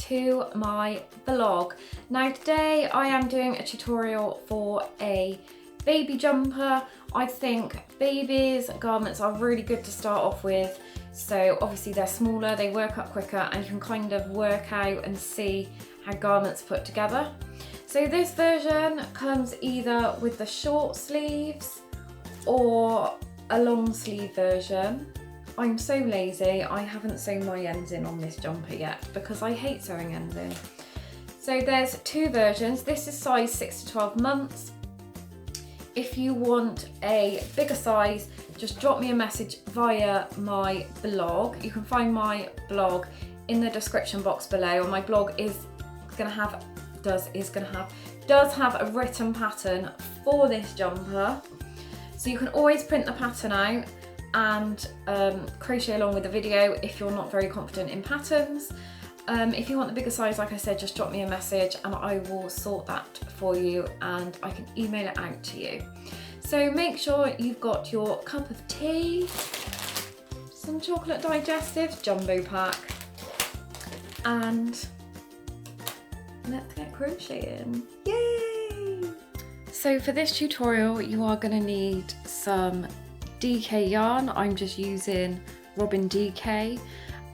to my vlog. Now today I am doing a tutorial for a baby jumper. I think babies' garments are really good to start off with. So obviously they're smaller, they work up quicker, and you can kind of work out and see how garments put together. So this version comes either with the short sleeves or a long sleeve version. I'm so lazy, I haven't sewn my ends in on this jumper yet because I hate sewing ends in. So there's two versions. This is size 6 to 12 months. If you want a bigger size, just drop me a message via my blog. You can find my blog in the description box below, and my blog does have a written pattern for this jumper. So you can always print the pattern out and crochet along with the video if you're not very confident in patterns. If you want the bigger size, like I said, just drop me a message and I will sort that for you and I can email it out to you. So make sure you've got your cup of tea, some chocolate digestives, jumbo pack, and let's get crocheting. Yay! So for this tutorial, you are going to need some DK yarn. I'm just using Robin DK.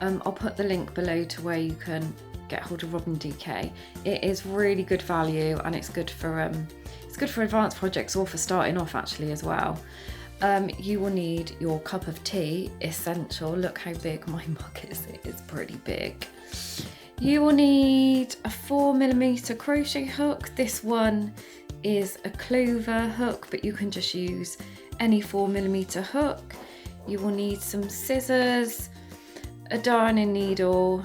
I'll put the link below to where you can get hold of Robin DK. It is really good value and it's good for advanced projects or for starting off actually as well. You will need your cup of tea, essential. Look how big my mug is, it is pretty big. You will need a 4mm crochet hook. This one is a clover hook, but you can just use any 4mm hook. You will need some scissors, a darning needle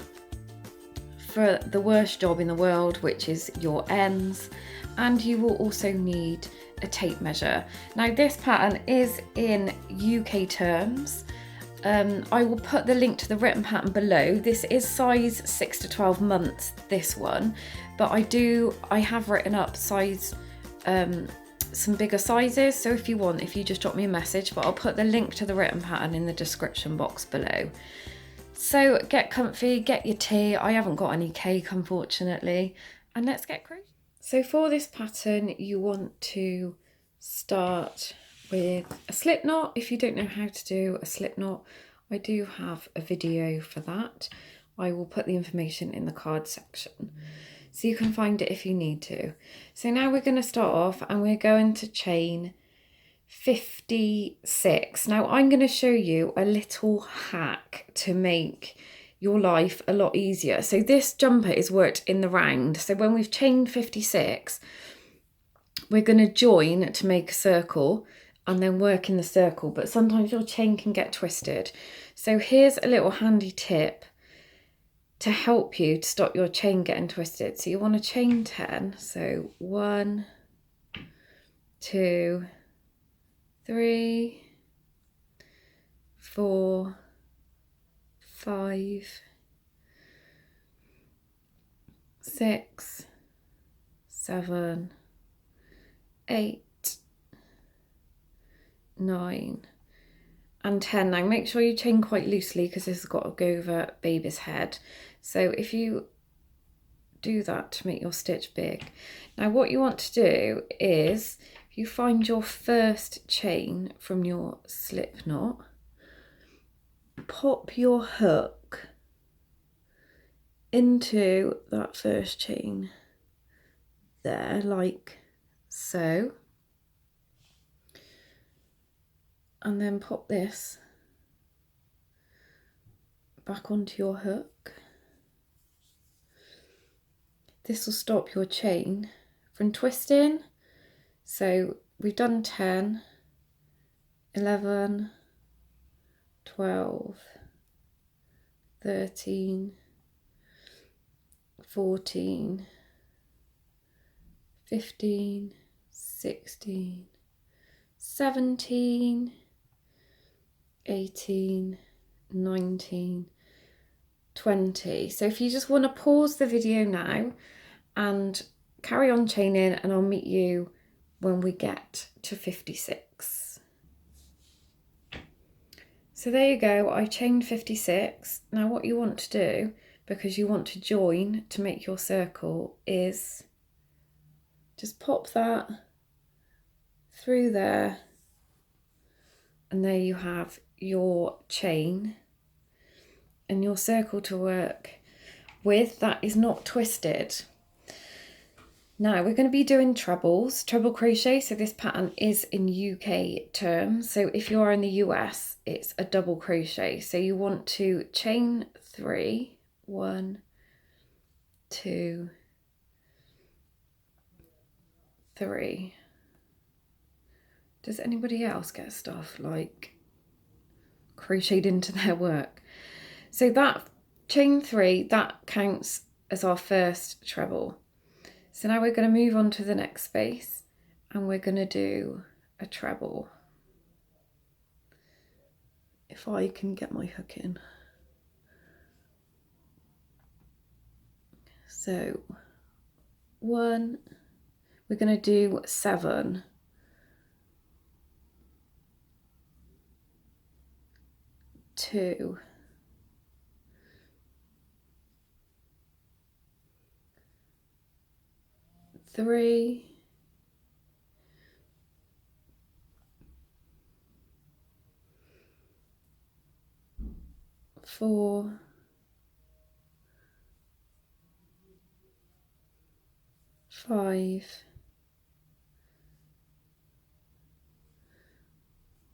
for the worst job in the world, which is your ends, and you will also need a tape measure. Now this pattern is in UK terms. I will put the link to the written pattern below. This is size 6 to 12 months, this one, but I have written up size some bigger sizes, so if you just drop me a message, but I'll put the link to the written pattern in the description box below. So get comfy, get your tea. I haven't got any cake unfortunately, and let's get crocheting. So for this pattern you want to start with a slip knot. If you don't know how to do a slip knot, I do have a video for that. I will put the information in the card section so you can find it if you need to. So now we're going to start off and we're going to chain 56. Now I'm going to show you a little hack to make your life a lot easier. So this jumper is worked in the round. So when we've chained 56, we're going to join to make a circle and then work in the circle, but sometimes your chain can get twisted. So here's a little handy tip to help you to stop your chain getting twisted. So you want to chain 10. So 1, 2, 3, 4, 5, 6, 7, 8, 9 and 10. Now make sure you chain quite loosely because this has got to go over baby's head. So if you do that to make your stitch big. Now what you want to do is you find your first chain from your slip knot, pop your hook into that first chain there, like so, and then pop this back onto your hook. This will stop your chain from twisting. So we've done 10, 11, 12, 13, 14, 15, 16, 17, 18, 19, 20. So if you just want to pause the video now and carry on chaining, and I'll meet you when we get to 56. So there you go, I chained 56. Now what you want to do, because you want to join to make your circle, is just pop that through there, and there you have your chain and your circle to work with that is not twisted. Now we're going to be doing trebles, treble crochet. So this pattern is in UK terms. So if you are in the US, it's a double crochet. So you want to chain 3, 1, 2, 3. Does anybody else get stuff like crocheted into their work? So that chain 3, that counts as our first treble. So now we're going to move on to the next space and we're going to do a treble. If I can get my hook in. So 1, we're going to do 7. 2, 3, 4, 5,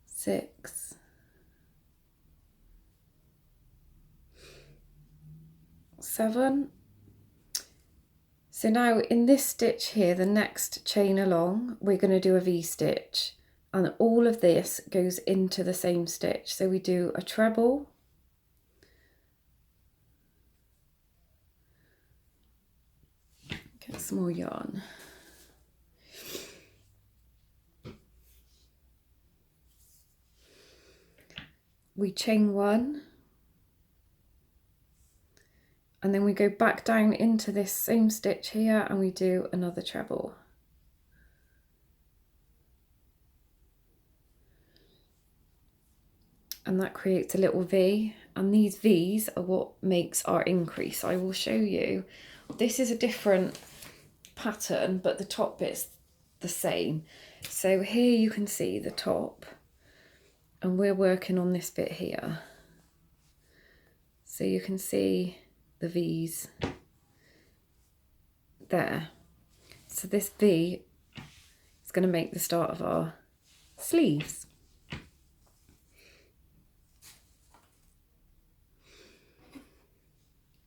6, 7. So now in this stitch here, the next chain along, we're going to do a V-stitch, and all of this goes into the same stitch. So we do a treble, get some more yarn. We chain 1, and then we go back down into this same stitch here and we do another treble. And that creates a little V, and these V's are what makes our increase. I will show you. This is a different pattern, but the top bit's the same. So here you can see the top, and we're working on this bit here. So you can see the V's there. So this V is going to make the start of our sleeves.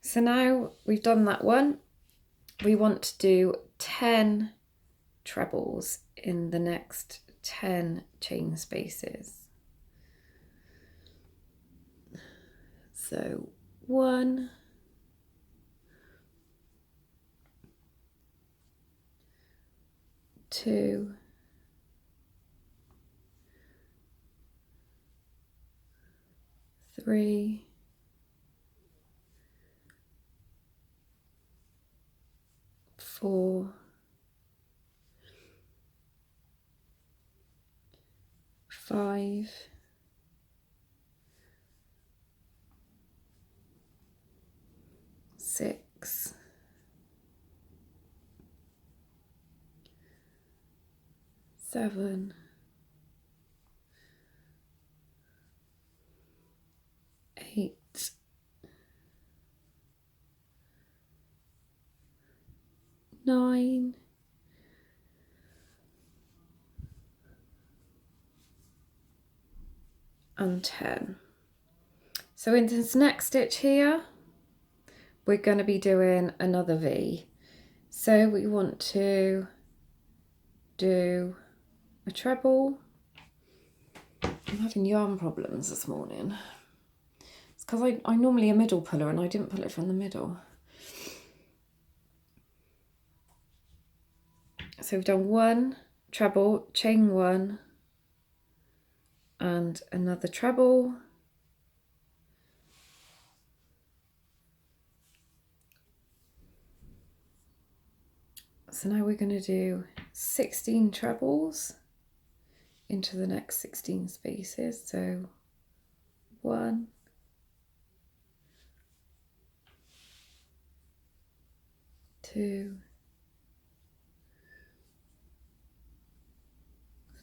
So now we've done that one, we want to do 10 trebles in the next 10 chain spaces. So 1, 2, 3, 4, 5, 6, 7, 8, 9, and 10. So in this next stitch here, we're going to be doing another V. So we want to do a treble. I'm having yarn problems this morning. It's because I'm normally a middle puller and I didn't pull it from the middle. So we've done 1 treble, chain 1, and another treble. So now we're going to do 16 trebles into the next 16 spaces. So 1, 2,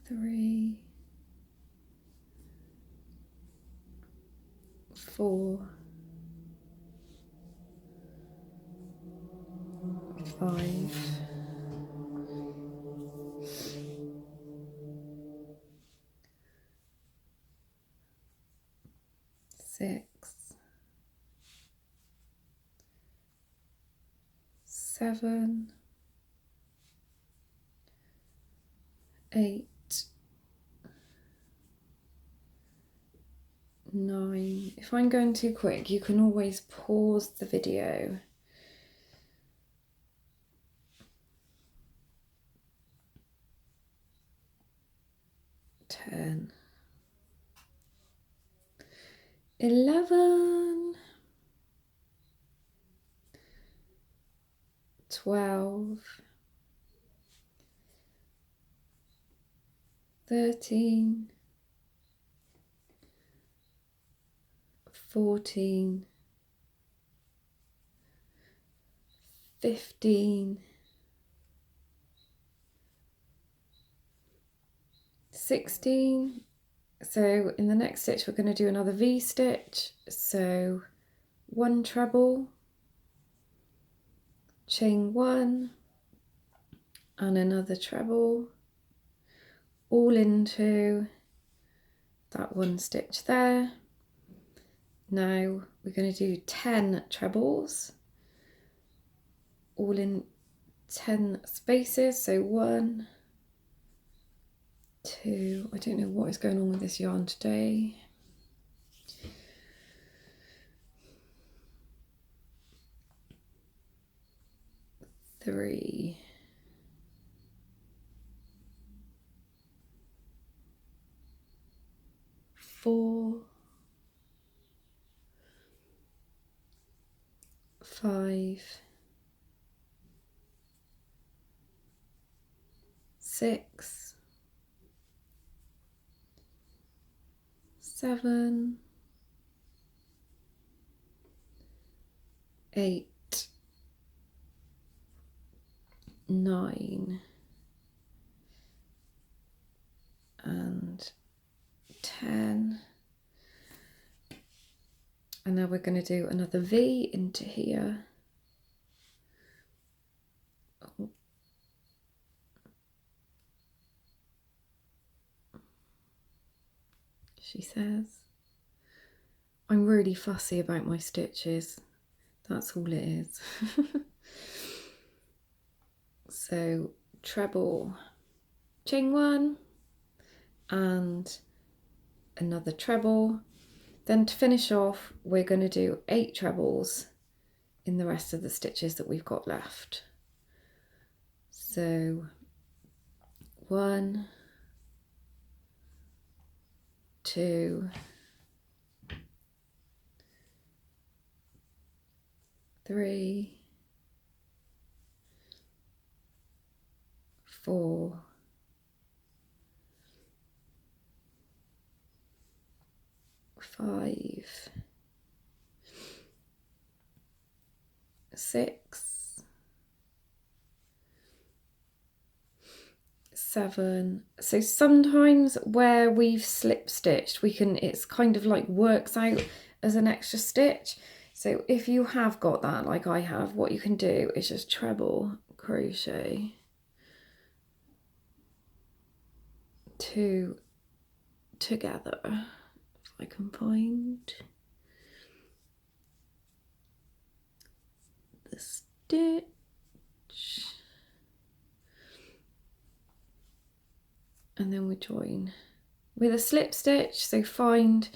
3, 4, 5, 6, 7, 8, 9. If I'm going too quick, you can always pause the video. 10, 11, 12, 13, 14, 15, 16. So in the next stitch we're going to do another V stitch, so 1 treble, chain 1 and another treble, all into that 1 stitch there. Now we're going to do 10 trebles, all in 10 spaces, so 1, 2, I don't know what is going on with this yarn today. 3, 4, 5, 6, 7, 8, 9 and 10. And now we're going to do another V into here. Oh. She says, I'm really fussy about my stitches. That's all it is. So treble, chain 1 and another treble. Then to finish off, we're going to do 8 trebles in the rest of the stitches that we've got left. So 1, 2, 3, 4, 5, 6, 7. So sometimes where we've slip stitched, it's kind of like works out as an extra stitch. So if you have got that, like I have, what you can do is just treble crochet 2 together. If I can find the stitch. And then we join with a slip stitch. So find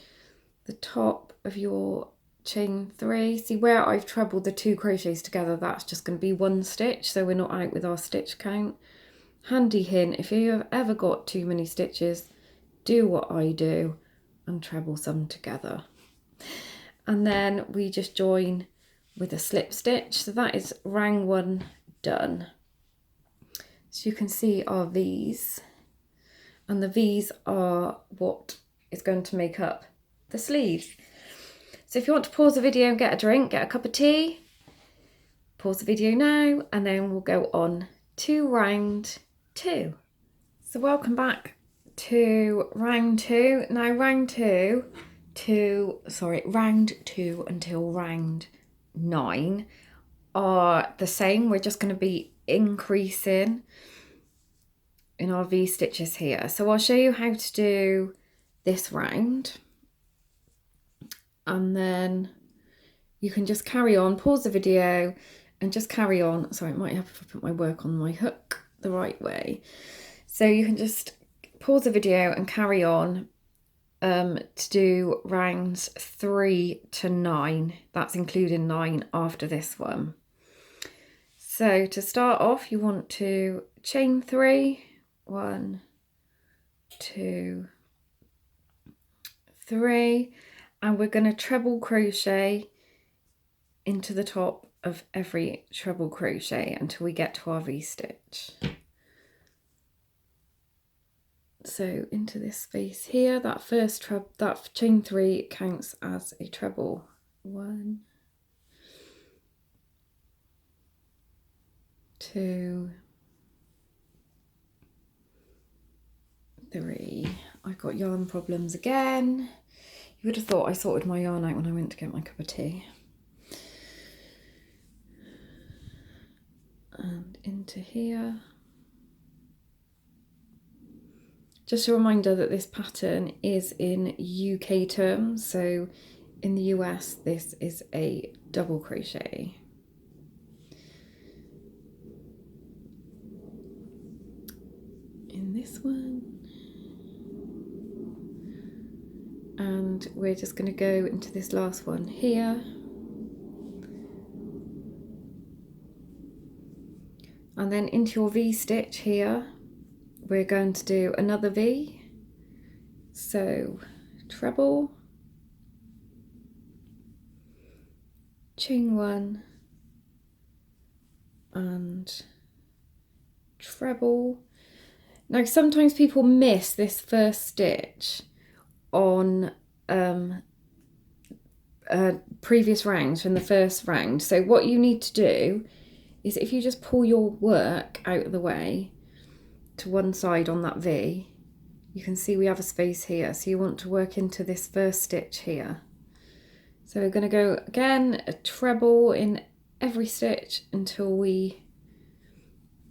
the top of your chain 3. See where I've trebled the 2 crochets together, that's just going to be 1 stitch, so we're not out with our stitch count. Handy hint, if you have ever got too many stitches, do what I do and treble some together. And then we just join with a slip stitch. So that is round 1 done. So you can see our V's, and the V's are what is going to make up the sleeves. So if you want to pause the video and get a drink, get a cup of tea, pause the video now and then we'll go on to round 2. So welcome back to round 2. Now round 2 until round 9 are the same. We're just going to be increasing in our V stitches here. So I'll show you how to do this round and then you can just carry on, pause the video and just carry on. Sorry, I might have to put my work on my hook the right way. So you can just pause the video and carry on to do rounds 3 to 9. That's including 9 after this one. So to start off, you want to chain 3, 1, 2, 3, and we're going to treble crochet into the top of every treble crochet until we get to our V-stitch. So into this space here, that first that chain 3 counts as a treble. 1, 2, 3. I got yarn problems again. You would have thought I sorted my yarn out when I went to get my cup of tea. And into here. Just a reminder that this pattern is in UK terms, so in the US this is a double crochet. In this one. And we're just going to go into this last one here. And then into your V-stitch here, we're going to do another V. So treble, chain 1 and treble. Now sometimes people miss this first stitch on previous rounds from the first round. So what you need to do is if you just pull your work out of the way to one side on that V, you can see we have a space here. So you want to work into this first stitch here. So we're going to go again a treble in every stitch until we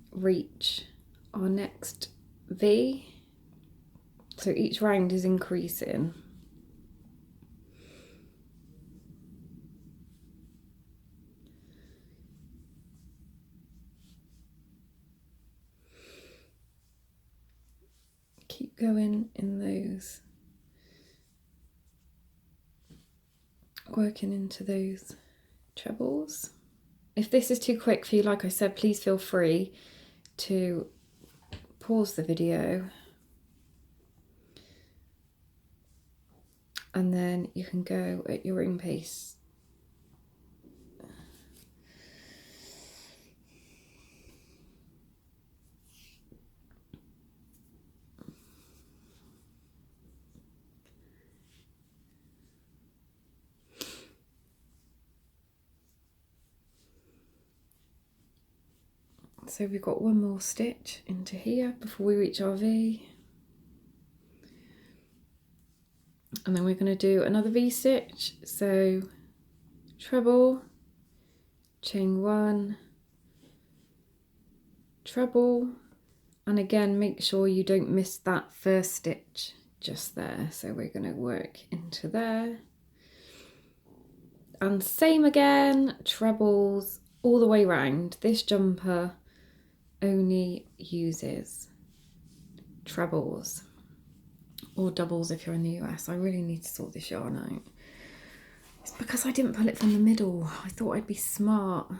reach our next V. So each round is increasing. Keep going in those, working into those trebles. If this is too quick for you, like I said, please feel free to pause the video and then you can go at your own pace. So we've got one more stitch into here before we reach our V. And then we're going to do another V stitch. So treble, chain 1, treble, and again make sure you don't miss that first stitch just there. So we're going to work into there. And same again, trebles all the way round. This jumper only uses trebles or doubles if you're in the US. I really need to sort this yarn out. It's because I didn't pull it from the middle. I thought I'd be smart.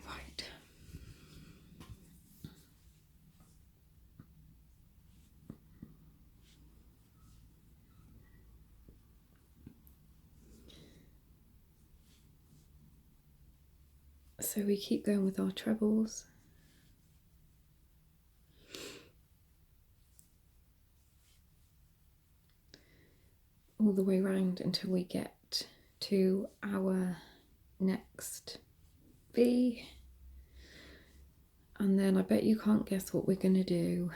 Right. So we keep going with our trebles. All the way round until we get to our next V, and then I bet you can't guess what we're going to do.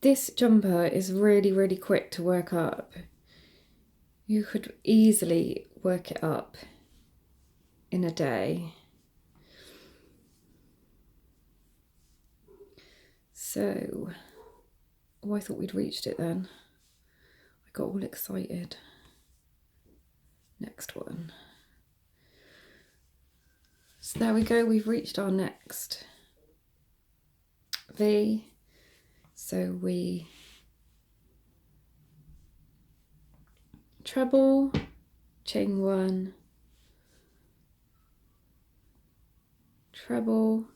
This jumper is really, really quick to work up. You could easily work it up in a day. So, oh, I thought we'd reached it then. I got all excited. Next one. So there we go, we've reached our next V. So we treble, chain 1, treble,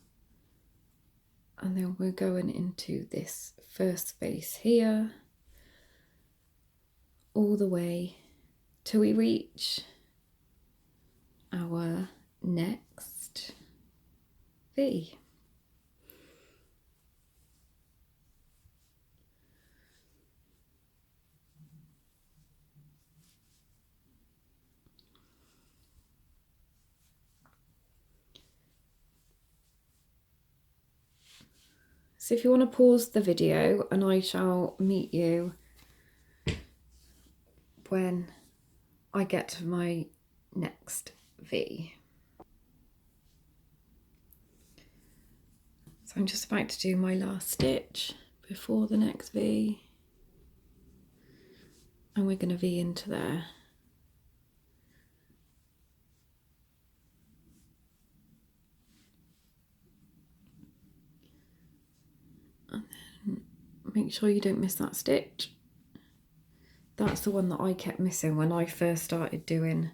and then we're going into this first space here, all the way till we reach our next V. So if you want to pause the video, and I shall meet you when I get to my next V. So I'm just about to do my last stitch before the next V, and we're going to V into there. And then make sure you don't miss that stitch. That's the one that I kept missing when I first started doing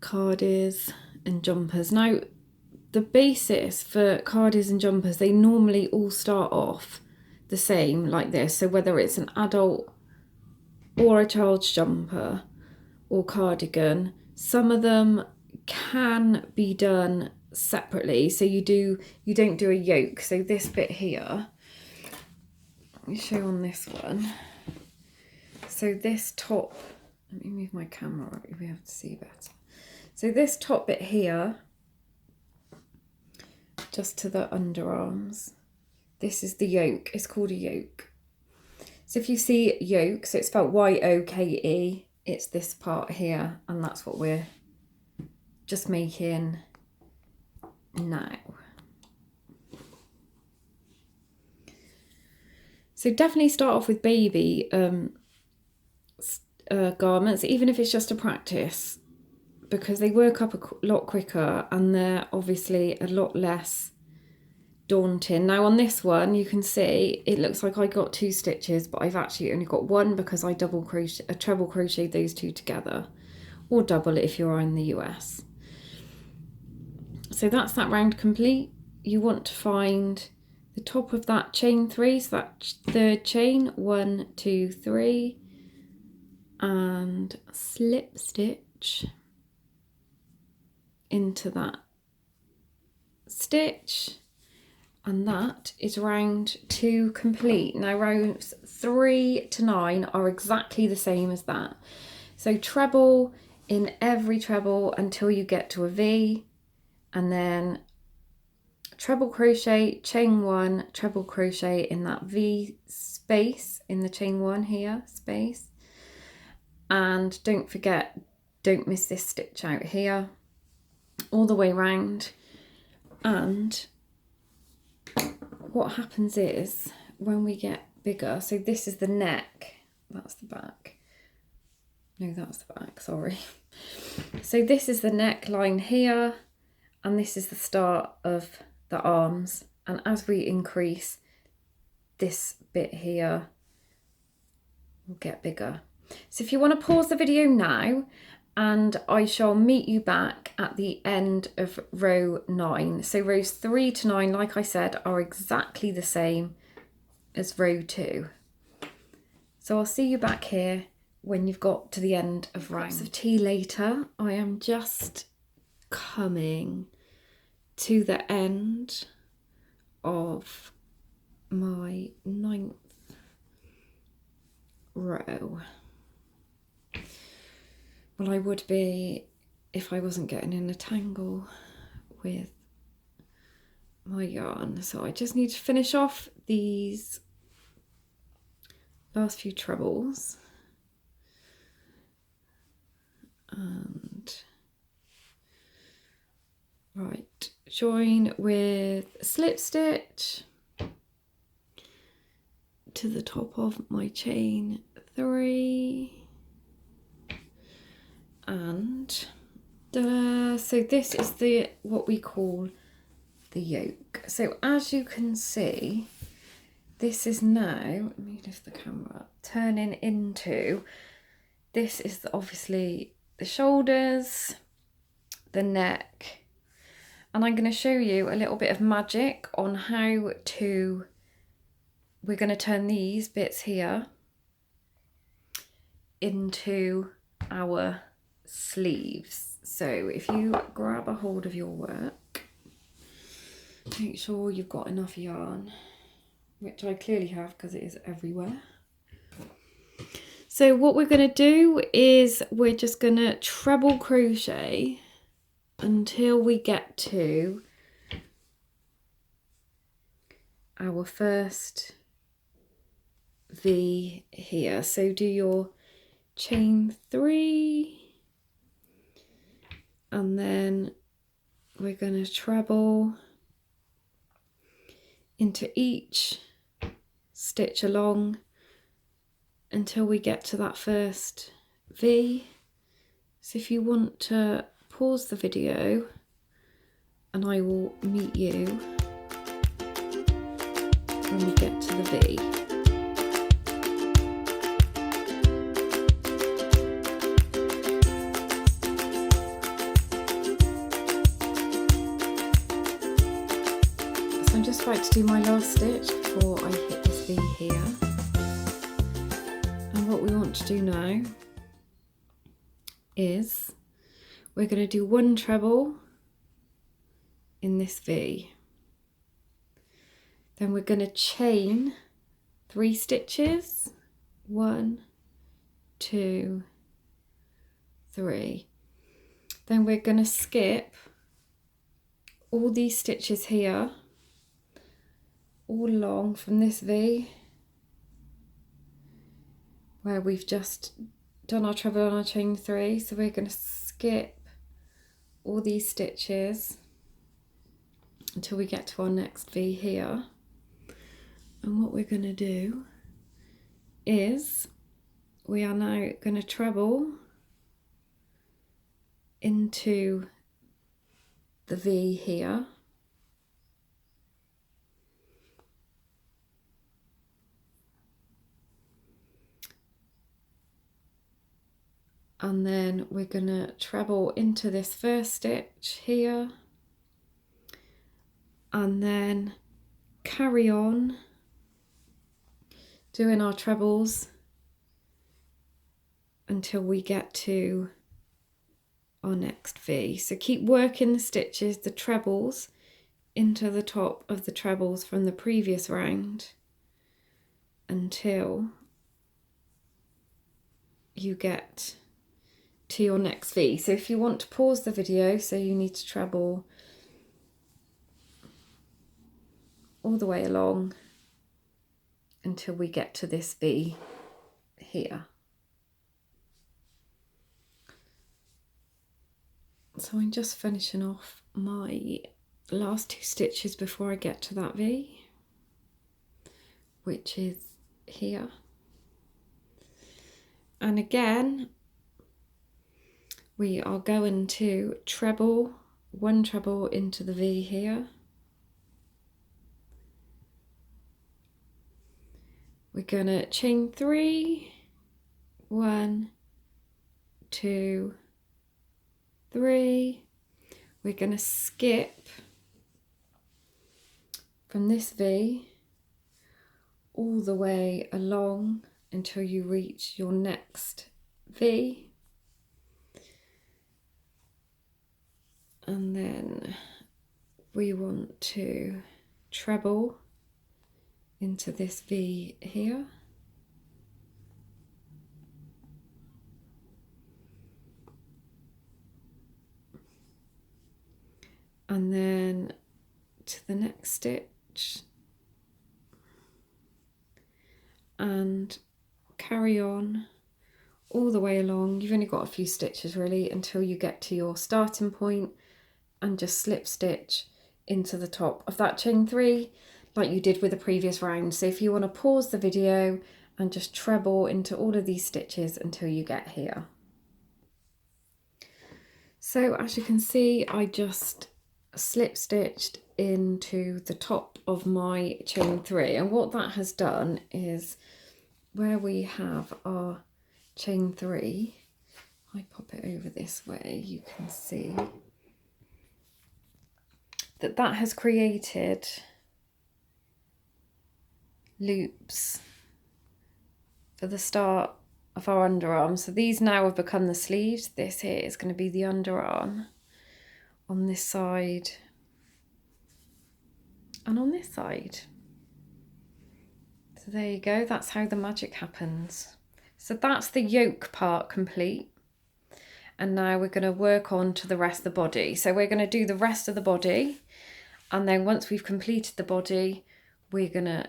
cardies and jumpers. Now, the basis for cardies and jumpers, they normally all start off the same like this. So whether it's an adult or a child's jumper or cardigan, some of them can be done separately. So you don't do a yoke. So this bit here, let me show on this one. So this top, let me move my camera up, you'll be able to see better. So this top bit here, just to the underarms, this is the yoke. It's called a yoke. So if you see yoke, so it's spelled Y-O-K-E, it's this part here, and that's what we're just making now. So definitely start off with baby garments, even if it's just a practice, because they work up a lot quicker and they're obviously a lot less daunting. Now on this one, you can see it looks like I got 2 stitches, but I've actually only got 1 because I treble crocheted those 2 together, or double it if you're in the US. So that's that round complete. You want to find the top of that chain 3, so that third chain, 1, 2, 3, and slip stitch into that stitch, and that is round 2 complete. Now rounds 3 to 9 are exactly the same as that. So treble in every treble until you get to a V, and then treble crochet, chain 1, treble crochet in that V space in the chain 1 here, space. And don't forget, don't miss this stitch out here, all the way round. And what happens is when we get bigger, so this is the neck, that's the back. No, that's the back, sorry. So this is the neckline here, and this is the start of the arms. And as we increase, this bit here will get bigger. So if you want to pause the video now, and I shall meet you back at the end of row 9. So rows 3 to 9, like I said, are exactly the same as row 2. So I'll see you back here when you've got to the end of round. Cups of tea later, I am just coming to the end of my 9th row. Well, I would be if I wasn't getting in a tangle with my yarn. So I just need to finish off these last few trebles. And right, join with a slip stitch to the top of my chain 3, and so this is the what we call the yoke. So as you can see, this is now, let me lift the camera up, turning into, this is obviously the shoulders, the neck, and I'm going to show you a little bit of magic on how to, we're going to turn these bits here into our sleeves. So if you grab a hold of your work, make sure you've got enough yarn, which I clearly have because it is everywhere. So what we're going to do is we're just going to treble crochet until we get to our first V here. So do your chain 3, and then we're going to treble into each stitch along until we get to that first V. So if you want to pause the video and I will meet you when we get to the V. So I'm just about to do my last stitch before I hit this V here. And what we want to do now is we're going to do 1 treble in this V. Then we're going to chain 3 stitches, 1, 2, 3. Then we're going to skip all these stitches here, all along from this V, where we've just done our treble on our chain 3. So we're going to skip all these stitches until we get to our next V here. And what we're going to do is we are now going to treble into the V here. And then we're going to treble into this first stitch here, and then carry on doing our trebles until we get to our next V. So keep working the stitches, the trebles, into the top of the trebles from the previous round until you get to your next V. So if you want to pause the video, so you need to treble all the way along until we get to this V here. So I'm just finishing off my last 2 stitches before I get to that V, which is here. And again, we are going to treble, 1 treble into the V here. We're going to chain 3, 1, 2, 3. We're going to skip from this V all the way along until you reach your next V. And then we want to treble into this V here. And then to the next stitch and carry on all the way along. You've only got a few stitches really until you get to your starting point, and just slip stitch into the top of that chain 3 like you did with the previous round. So if you want to pause the video and just treble into all of these stitches until you get here. So as you can see, I just slip stitched into the top of my chain 3, and what that has done is where we have our chain 3, I pop it over this way, you can see that that has created loops for the start of our underarm. So these now have become the sleeves. This here is going to be the underarm on this side and on this side. So there you go, that's how the magic happens. So that's the yoke part complete. And now we're going to work on to the rest of the body. So we're going to do the rest of the body, and then once we've completed the body, we're going to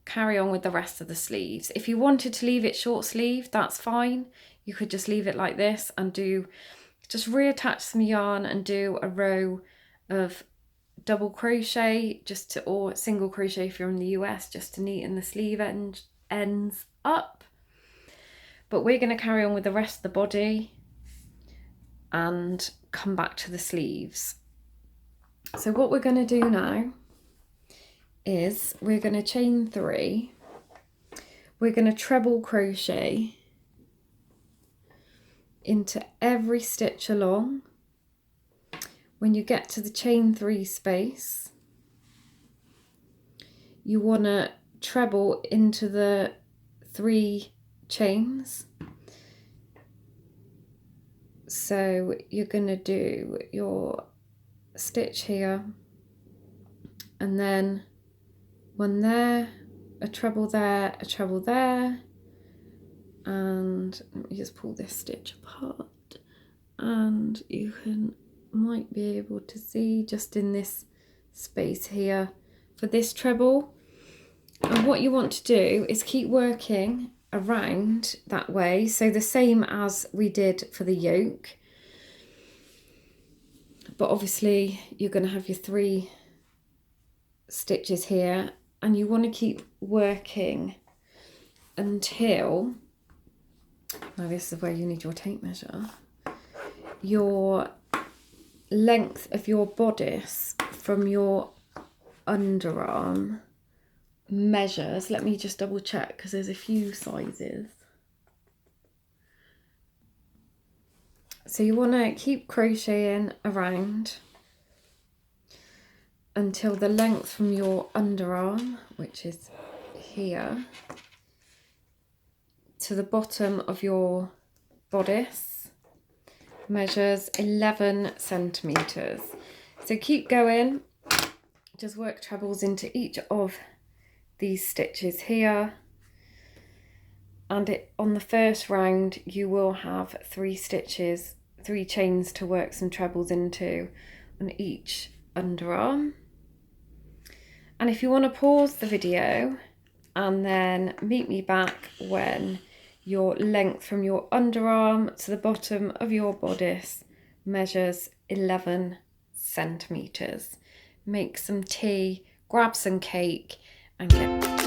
carry on with the rest of the sleeves. If you wanted to leave it short sleeve, that's fine. You could just leave it like this and just reattach some yarn and do a row of double crochet or single crochet if you're in the US, just to neaten the sleeve ends up. But we're going to carry on with the rest of the body and come back to the sleeves. So what we're going to do now is we're going to chain 3, we're going to treble crochet into every stitch along. When you get to the chain 3 space, you want to treble into the 3 chains. So you're going to do your stitch here, and then 1 there, a treble there, a treble there, and let me just pull this stitch apart, and you might be able to see just in this space here for this treble. And what you want to do is keep working around that way, so the same as we did for the yoke, but obviously you're going to have your 3 stitches here, and you want to keep working until, now this is where you need your tape measure, your length of your bodice from your underarm measures. Let me just double check because there's a few sizes. So you want to keep crocheting around until the length from your underarm, which is here, to the bottom of your bodice measures 11 centimeters. So keep going, just work trebles into each of these stitches here, and on the first round you will have 3 stitches, 3 chains to work some trebles into on each underarm. And if you want to pause the video and then meet me back when your length from your underarm to the bottom of your bodice measures 11 centimeters. Make some tea, grab some cake and get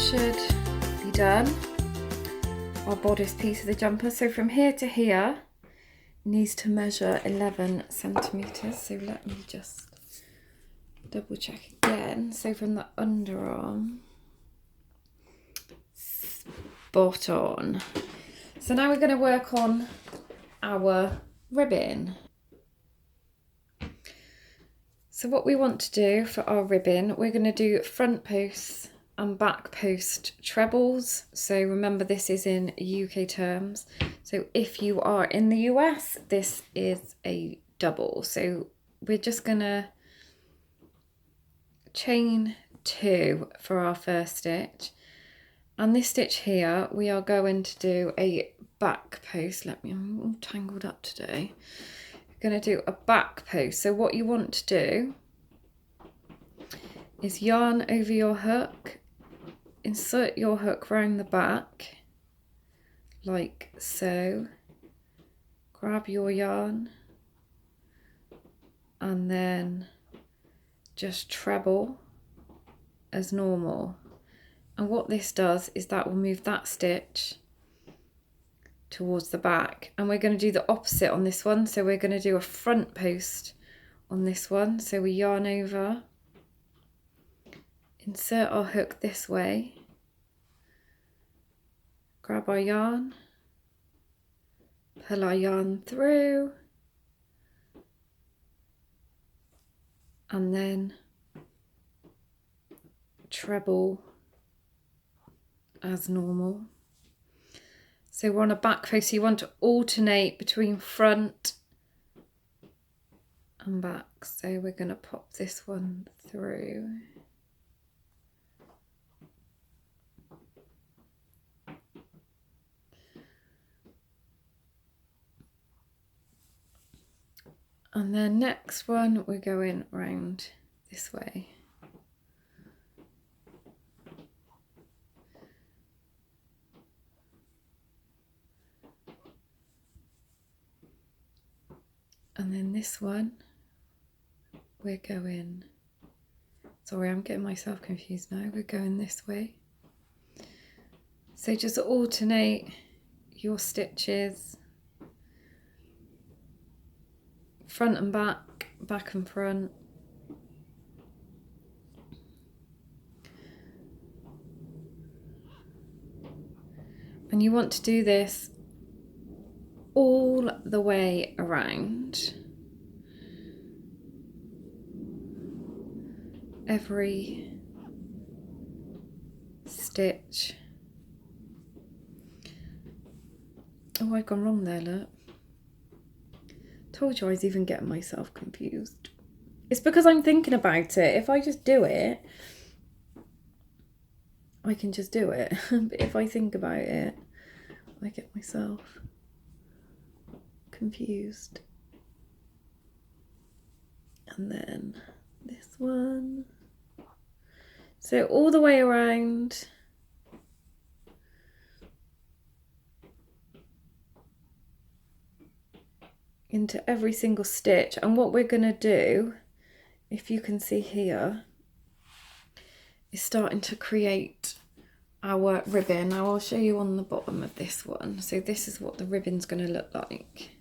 should be done. Our bodice piece of the jumper. So from here to here needs to measure 11 centimeters. So let me just double check again. So from the underarm, spot on. So now we're going to work on our ribbon. So what we want to do for our ribbon, we're going to do front posts and back post trebles. So remember, this is in UK terms. So if you are in the US, this is a double. So we're just going to chain 2 for our first stitch. And this stitch here, we are going to do a back post. I'm all tangled up today. We're going to do a back post. So what you want to do is yarn over your hook, insert your hook round the back like so, grab your yarn and then just treble as normal. And what this does is that will move that stitch towards the back, and we're going to do the opposite on this one. So we're going to do a front post on this one. So we yarn over, insert our hook this way, grab our yarn, pull our yarn through, and then treble as normal. So we're on a back post, so you want to alternate between front and back. So we're going to pop this one through. And then next one, we're going round this way. And then this one, we're going, sorry, I'm getting myself confused now. We're going this way. So just alternate your stitches, front and back, back and front. And you want to do this all the way around. Every stitch. Oh, I've gone wrong there, look. Told you I was even getting myself confused. It's because I'm thinking about it. If I just do it, I can just do it. But if I think about it, I get myself confused. And then this one. So all the way around. Into every single stitch. And what we're going to do, if you can see here, is starting to create our ribbon. Now I'll show you on the bottom of this one. So this is what the ribbon's going to look like.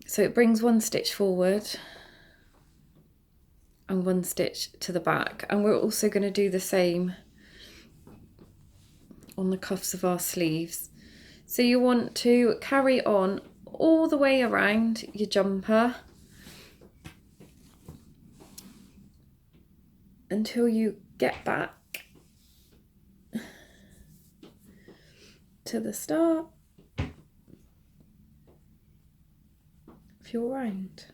So it brings one stitch forward and one stitch to the back, and we're also going to do the same on the cuffs of our sleeves. So you want to carry on all the way around your jumper until you get back to the start of your round.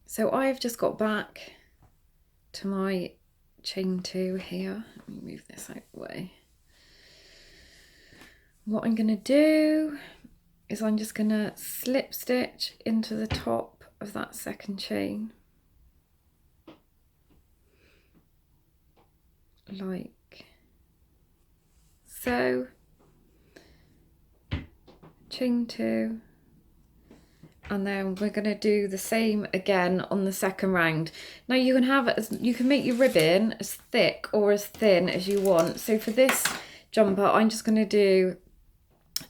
So I've just got back to my chain 2 here. Let me move this out of the way. What I'm going to do is I'm just going to slip stitch into the top of that second chain, like so. Chain 2. And then we're going to do the same again on the second round. Now you can have it you can make your ribbon as thick or as thin as you want. So for this jumper, I'm just going to do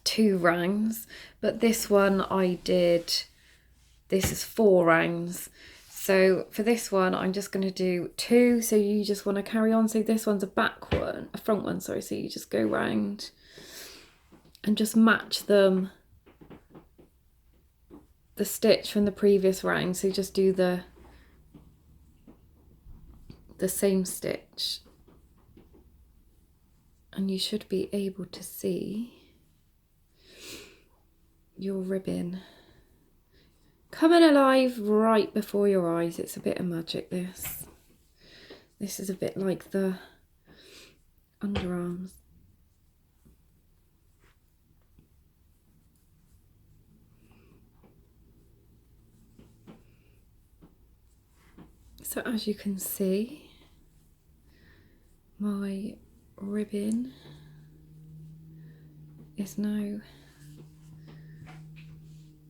2 rounds, but this one this is 4 rounds. So for this one, I'm just going to do 2. So you just want to carry on. So this one's a front one, sorry. So you just go round and just match them. The stitch from the previous round, so just do the same stitch, and you should be able to see your ribbon coming alive right before your eyes. It's a bit of magic, this is a bit like the underarms. So as you can see, my ribbon is now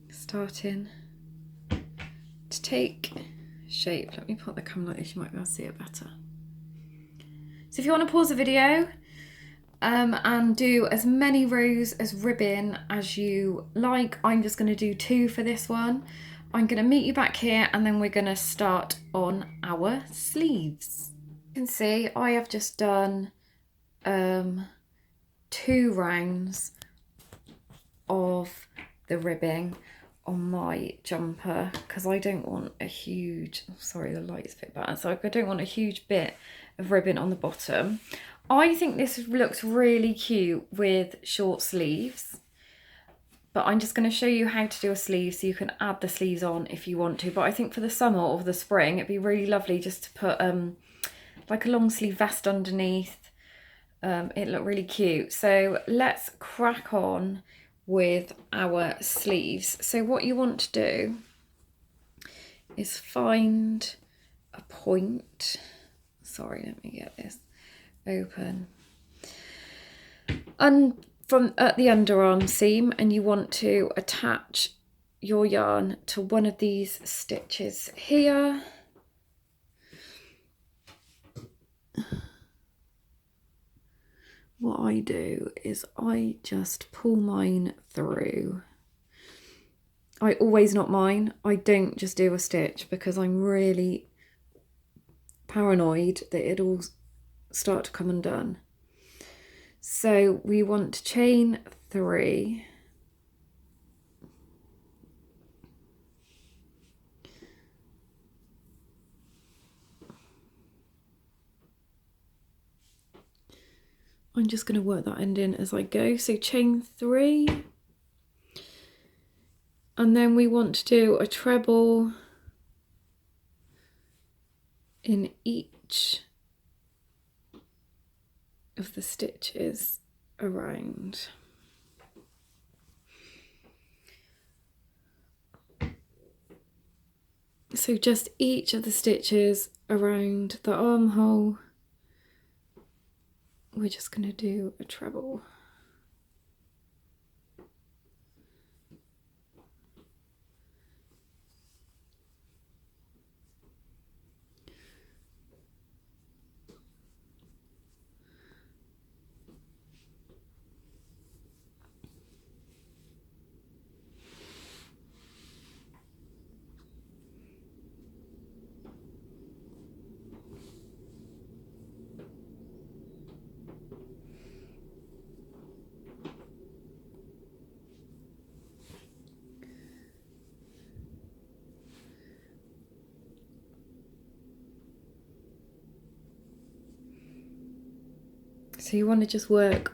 starting to take shape. Let me put the camera like this, you might be able to see it better. So if you want to pause the video and do as many rows as ribbon as you like, I'm just going to do 2 for this one. I'm going to meet you back here and then we're going to start on our sleeves. You can see I have just done 2 rounds of the ribbing on my jumper because I don't want a huge, sorry the light's a bit bad, so I don't want a huge bit of ribbon on the bottom. I think this looks really cute with short sleeves. But I'm just going to show you how to do a sleeve so you can add the sleeves on if you want to. But I think for the summer or the spring, it'd be really lovely just to put like a long sleeve vest underneath. It looked really cute. So let's crack on with our sleeves. So what you want to do is find a point. Sorry, let me get this open. And from at the underarm seam, and you want to attach your yarn to one of these stitches here. What I do is I just pull mine through. I always knot mine. I don't just do a stitch because I'm really paranoid that it'll start to come undone. So we want to chain 3. I'm just going to work that end in as I go. So chain 3. And then we want to do a treble in each of the stitches around. So just each of the stitches around the armhole, we're just going to do a treble. So you want to just work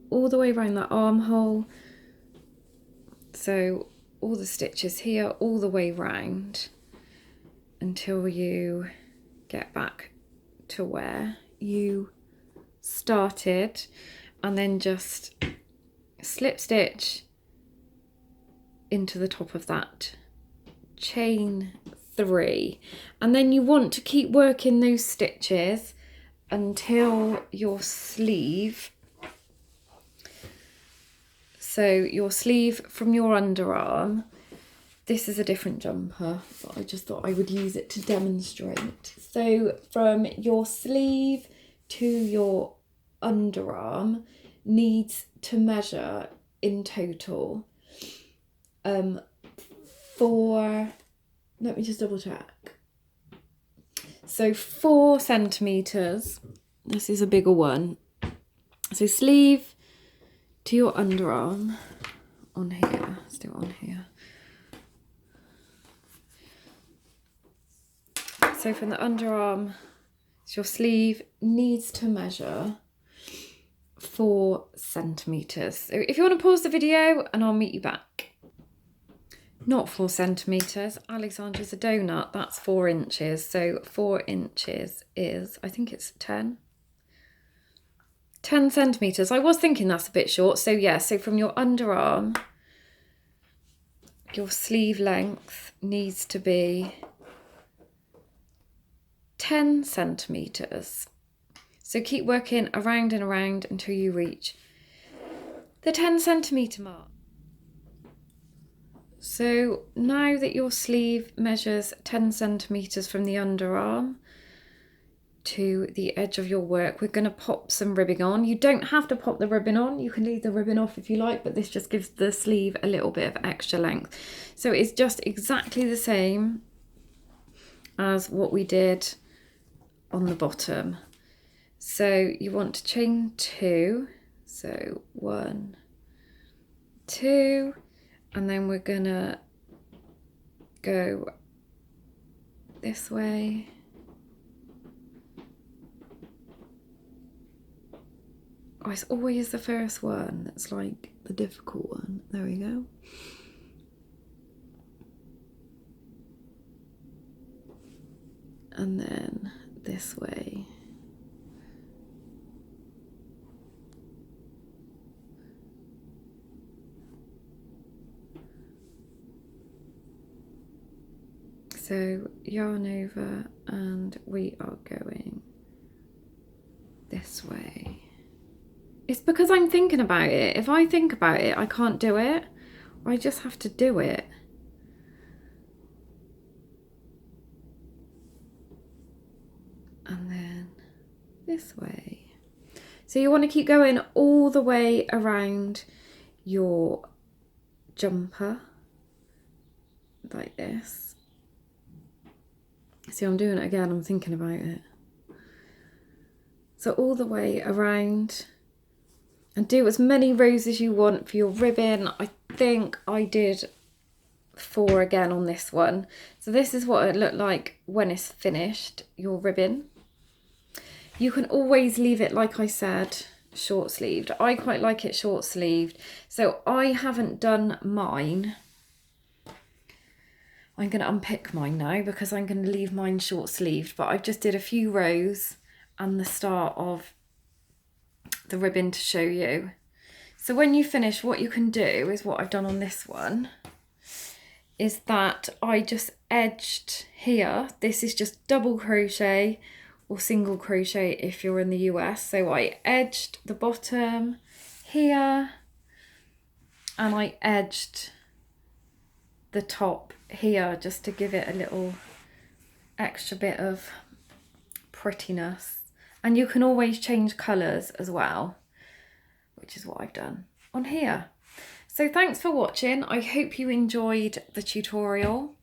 all the way around that armhole. So all the stitches here, all the way round until you get back to where you started, and then just slip stitch into the top of that, chain 3, and then you want to keep working those stitches until your sleeve So your sleeve from your underarm, this is a different jumper, but I just thought I would use it to demonstrate. So from your sleeve to your underarm needs to measure in total let me just double check. So 4 centimeters. This is a bigger one. So sleeve to your underarm on here. Let's do it on here. So from the underarm, so your sleeve needs to measure 4 centimeters. So if you want to pause the video and I'll meet you back. Not 4 centimeters. Alexandra's a donut. That's 4 inches. So 4 inches is, I think it's 10 centimeters. I was thinking that's a bit short. So yeah, so from your underarm, your sleeve length needs to be 10 centimeters. So keep working around and around until you reach the 10 centimeter mark. So now that your sleeve measures 10 centimeters from the underarm to the edge of your work, we're going to pop some ribbing on. You don't have to pop the ribbon on. You can leave the ribbon off if you like, but this just gives the sleeve a little bit of extra length. So it's just exactly the same as what we did on the bottom. So you want to chain 2, so 1, 2, and then we're gonna go this way, oh, it's always the first one that's like the difficult one. There we go. And then this way. So yarn over and we are going this way. It's because I'm thinking about it. If I think about it, I can't do it. I just have to do it. And then this way. So you want to keep going all the way around your jumper like this. See, I'm doing it again, I'm thinking about it. So all the way around, and do as many rows as you want for your ribbon. I think I did 4 again on this one. So this is what it looked like when it's finished, your ribbon. You can always leave it, like I said, short sleeved. I quite like it short sleeved. So I haven't done mine. I'm going to unpick mine now because I'm going to leave mine short sleeved, but I've just did a few rows and the start of the ribbon to show you. So when you finish, what you can do is what I've done on this one is that I just edged here. This is just double crochet or single crochet if you're in the US. So I edged the bottom here and I edged the top here just to give it a little extra bit of prettiness. And you can always change colours as well, which is what I've done on here. So thanks for watching. I hope you enjoyed the tutorial.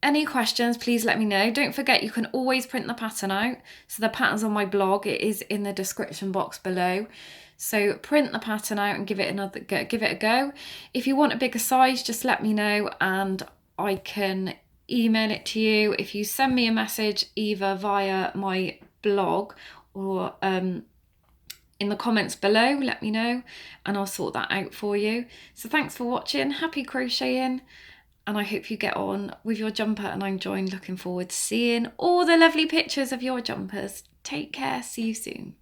Any questions, please let me know. Don't forget you can always print the pattern out. So the pattern's on my blog. It is in the description box below. So print the pattern out and give it a go. If you want a bigger size, just let me know and I can email it to you. If you send me a message either via my blog or in the comments below, let me know and I'll sort that out for you. So thanks for watching. Happy crocheting. And I hope you get on with your jumper and I'm looking forward to seeing all the lovely pictures of your jumpers. Take care. See you soon.